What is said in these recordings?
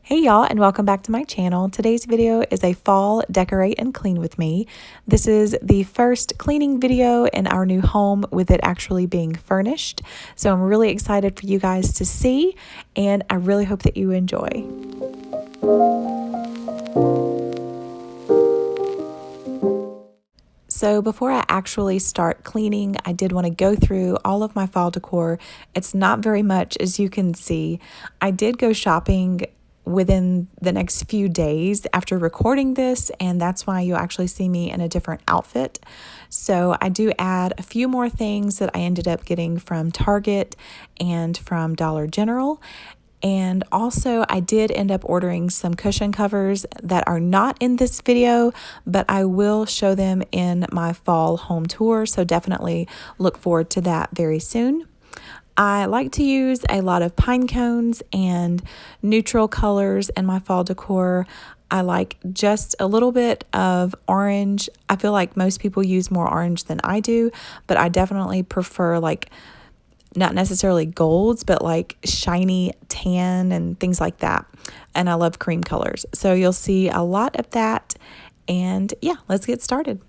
Hey y'all, and welcome back to my channel. Today's video is a fall decorate and clean with me. This is the first cleaning video in our new home with it actually being furnished. So I'm really excited for you guys to see, and I really hope that you enjoy. So before I actually start cleaning, I did want to go through all of my fall decor. It's not very much, as you can see. I did go shopping within the next few days after recording this, and that's why you'll actually see me in a different outfit. So I do add a few more things that I ended up getting from Target and from Dollar General. And also I did end up ordering some cushion covers that are not in this video, but I will show them in my fall home tour. So definitely look forward to that very soon. I like to use a lot of pine cones and neutral colors in my fall decor. I like just a little bit of orange. I feel like most people use more orange than I do, but I definitely prefer like not necessarily golds, but like shiny tan and things like that. And I love cream colors. So you'll see a lot of that. And yeah, let's get started.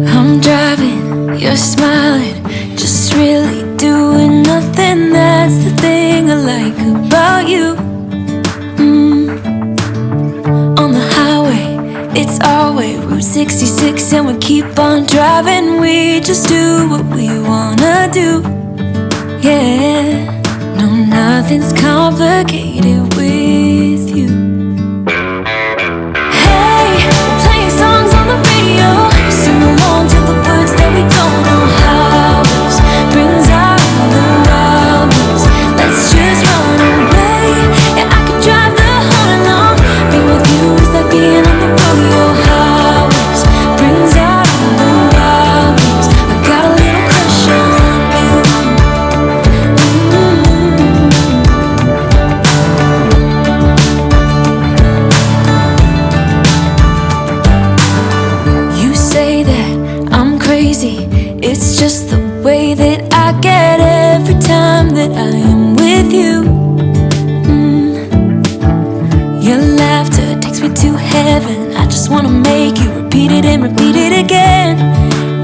I'm driving, you're smiling, just really doing nothing. That's the thing I like about you. On the highway, it's our way, Route 66, and we keep on driving. We just do what we wanna do. Yeah, no, nothing's complicated with you. Hey, playing songs on the radio, sing along to the words that we don't know how. Brings out the wildness. Let's just run away. Yeah, I could drive the whole along. Being with you is like being on the rodeo highways. Brings out the wildness. I got a little crush on you. You say that I'm crazy. It's just the way that I get every time that I am with you. Your laughter takes me to heaven. I just wanna make you repeat it and repeat it again.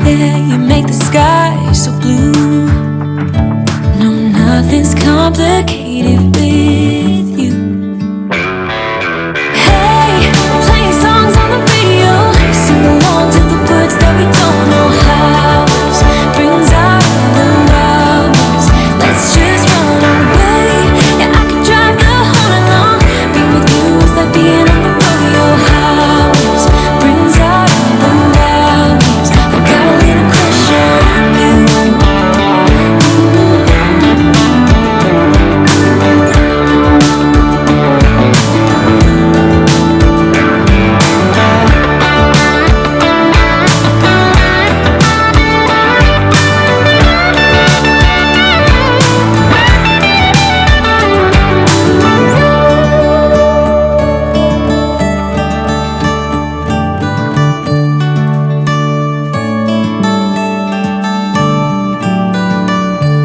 Yeah, you make the sky so blue. No, nothing's complicated with you. Hey, playing songs on the radio, sing along to the words that we don't know how. Brings out the wildness. Let's just run away. Yeah, I could drive the whole along. Being with you is like being on the rodeo highways. Brings out the wildness. I got a little crush on you.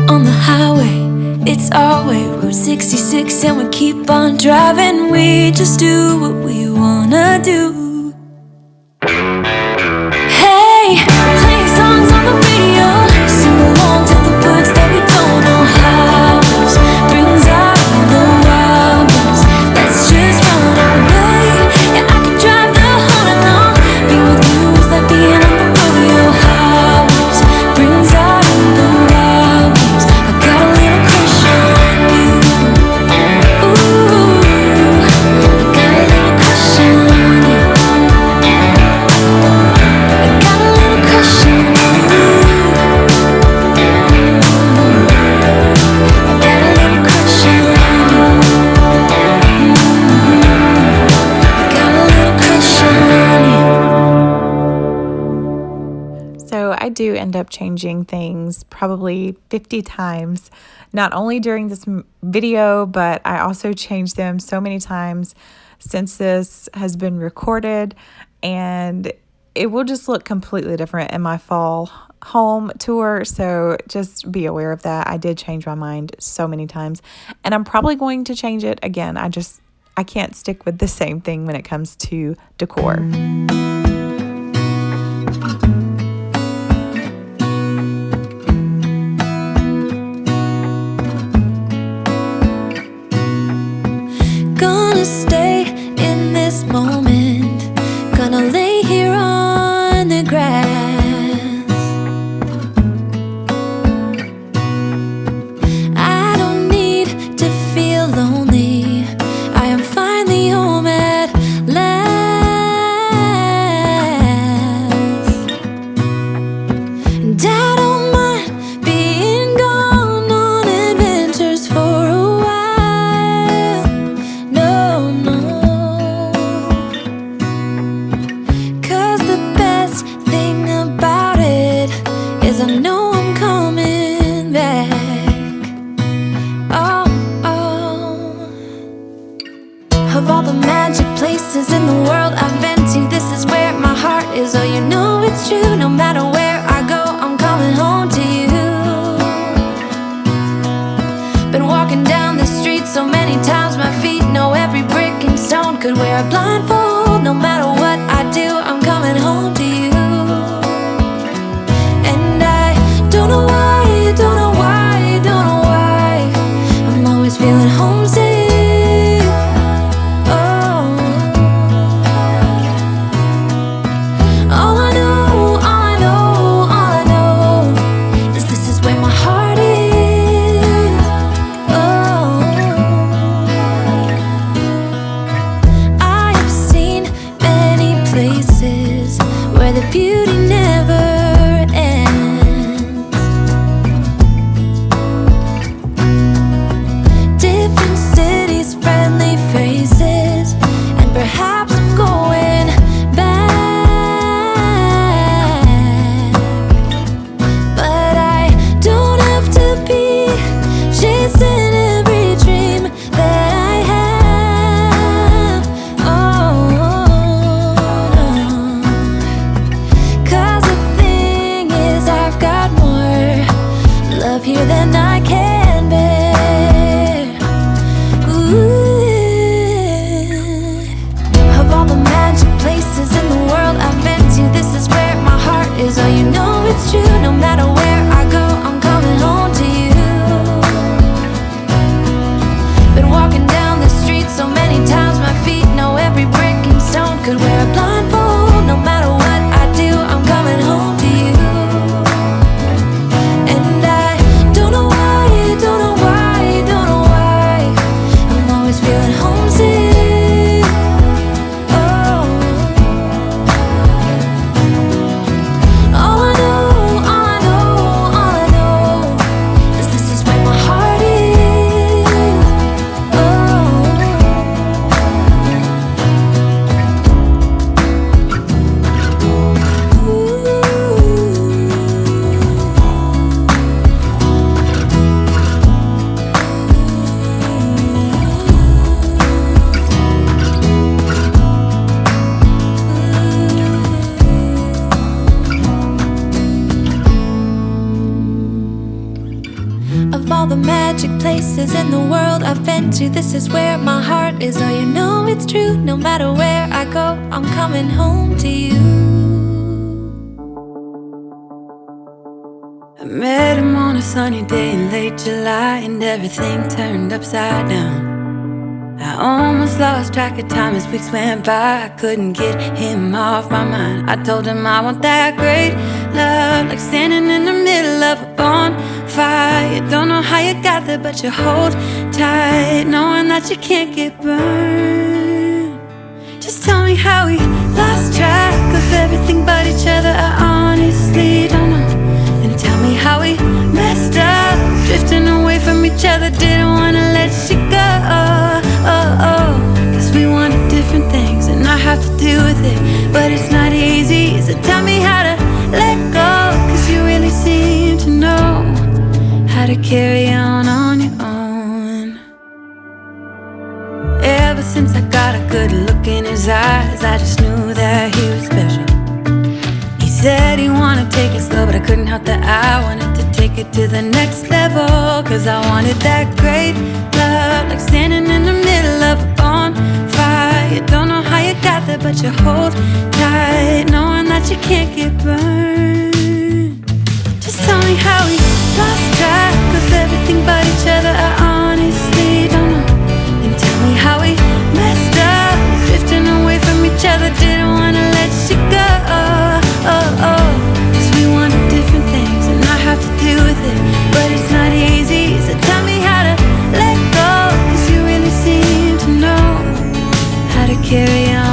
On the highway, it's our way, Route 66, and we keep on driving. We just do what we wanna do. Hey, playing songs on the radio, sing along to the words that we don't know how. Brings out the wildness. Let's just run away. Yeah, I could drive the whole along. Being with you is like being on the rodeo highways. Brings out the wildness. I got a little crush on you. Ooh, I got a little crush on you. I got a little crush on you. I got a little crush on you. I got a little crush on you. So I do end up changing things probably 50 times, not only during this video, but I also change them so many times since this has been recorded. And it will just look completely different in my fall home tour. So just be aware of that. I did change my mind so many times, and I'm probably going to change it again. I can't stick with the same thing when it comes to decor. Gonna stay in this moment, gonna lay here on the grass. I don't need to feel lonely, I am finally home at last. And I don't mind being gone on adventures for a while. No, no, 'cause the best thing about it is I know I'm coming back. Oh, oh. Of all the magic places in the world I've been to, this is where my heart is. Oh, you know it's true, no matter where I go, I'm coming home to you. Been walking down the street so many times, my feet know every brick and stone. Could wear a blindfold, no matter what I do, I'm coming home to you. And I don't know why, don't know why, don't know why, I'm always feeling homesick. Oh, all I know, all I know, all I know is this is where my heart is. Oh, I have seen many places where the beauty never ends. Different cities, friendly faces, and perhaps I'm going back. But I don't have to be chasing every dream that I have. Oh, no. 'Cause the thing is, I've got more love here than I can bear. Ooh. Of all the magic places in the world I've been to, this is where my heart is. Oh, you know it's true, no matter where I go, I'm coming home to you. Been walking down the street so many times, my feet know every brick and stone. Could wear a blindfold, no matter what I do, I'm coming home to you. And I don't know why, don't know why, don't know why, I'm always feeling homesick. Oh, all I know, all I know, all I know is this is where my heart is. Oh, of all the magic places in the world I've been to, this is where my heart is. Oh, you know it's true, no matter where I go, I'm coming home to you. I met him on a sunny day in late July, and everything turned upside down. I almost lost track of time as weeks went by. I couldn't get him off my mind. I told him I want that great love, like standing in the middle of a bonfire. You don't know how you got there, but you hold tight, knowing that you can't get burned. Just tell me how we lost track of everything but each other. I honestly don't know. And tell me how we messed up, drifting away from each other. Didn't wanna let you go. Cause we wanted different things, and I have to deal with it, but it's not easy. So tell me how to let go, cause you really seem to know how to carry on your own. Ever since I got a good look in his eyes, I just knew that he was special. said he wanted to take it slow, but I couldn't help that I wanted to take it to the next level. Cause I wanted that great love, like standing in the middle of a bonfire. You don't know how you got there, but you hold tight, knowing that you can't get burned. Just tell me how we lost track of everything but each other. I honestly don't know. And tell me how we messed up, drifting away from each other. Didn't wanna let you go. Cause we wanted different things, and I have to deal with it, but it's not easy. So tell me how to let go, cause you really seem to know how to carry on.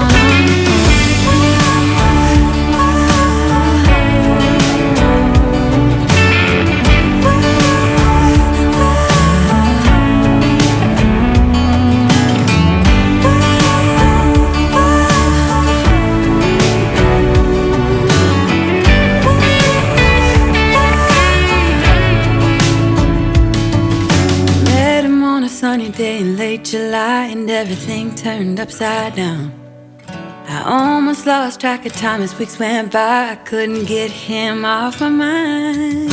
Sunny day in late July, and everything turned upside down. I almost lost track of time as weeks went by. I couldn't get him off my mind.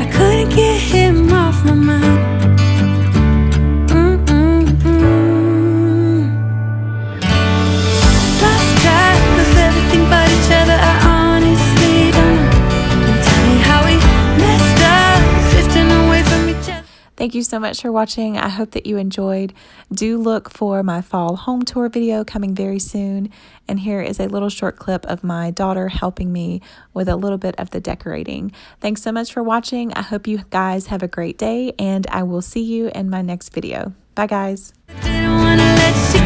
I couldn't get him off my mind. Lost track of everything but each other. I honestly don't know. And tell me how we messed up, drifting away from each other. Thank you so much for watching. I hope that you enjoyed. Do look for my fall home tour video coming very soon. And here is a little short clip of my daughter helping me with a little bit of the decorating. Thanks so much for watching. I hope you guys have a great day, and I will see you in my next video. Bye, guys. Didn't wanna let you